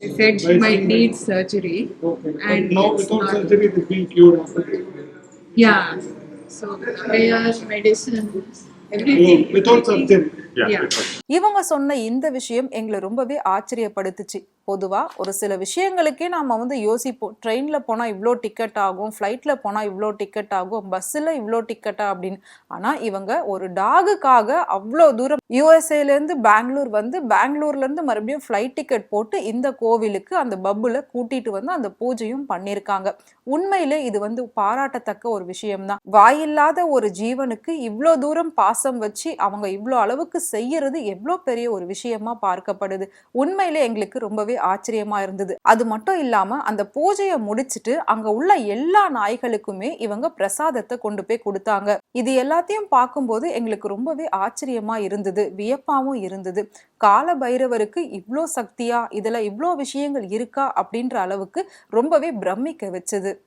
They said she might need surgery. Okay. But And now it's without not. surgery, it is being cured after treatment. Yeah. So prayer, medicine, Oh, everything. without surgery. Yeah. இவங்க சொன்ன இந்த விஷயம் எங்களை ரொம்பவே ஆச்சரியப்படுத்துச்சு. பொதுவா ஒரு சில விஷயங்களுக்கே நாம யோசிப்போம். ட்ரெயின்ல போனா இவ்ளோ டிக்கெட் ஆகும், ஃப்ளைட்ல போனா இவ்ளோ டிக்கெட் ஆகும், பஸ்ஸில் இவ்ளோ டிக்கெட்டா அப்படின்னு. ஆனா இவங்க ஒரு டாகுக்காக அவ்வளோ தூரம் யூஎஸ்ஏல இருந்து பெங்களூர் வந்து பெங்களூர்ல இருந்து மறுபடியும் ஃப்ளைட் டிக்கெட் போட்டு இந்த கோவிலுக்கு அந்த பப்புல கூட்டிட்டு வந்து அந்த பூஜையும் பண்ணியிருக்காங்க. உண்மையிலே இது பாராட்டத்தக்க ஒரு விஷயம்தான். வாயில்லாத ஒரு ஜீவனுக்கு இவ்ளோ தூரம் பாசம் வச்சு அவங்க இவ்ளோ அளவுக்கு செய்யறது எவ்வளோ பெரிய ஒரு விஷயமா பார்க்கப்படுது. உண்மையிலே எங்களுக்கு ரொம்பவே ஆச்சரியமா இருந்தது. அது மட்டும் இல்லாம அந்த பூஜையை முடிச்சிட்டு அங்க உள்ள எல்லா நாய்களுக்குமே இவங்க பிரசாதத்தை கொண்டு போய் கொடுத்தாங்க. இது எல்லாத்தையும் பார்க்கும்போது எங்களுக்கு ரொம்பவே ஆச்சரியமா இருந்தது, வியப்பாவும் இருந்தது. கால பைரவருக்கு இவ்ளோ சக்தியா, இதுல இவ்ளோ விஷயங்கள் இருக்கா அப்படின்ற அளவுக்கு ரொம்பவே பிரமிக்க வச்சது.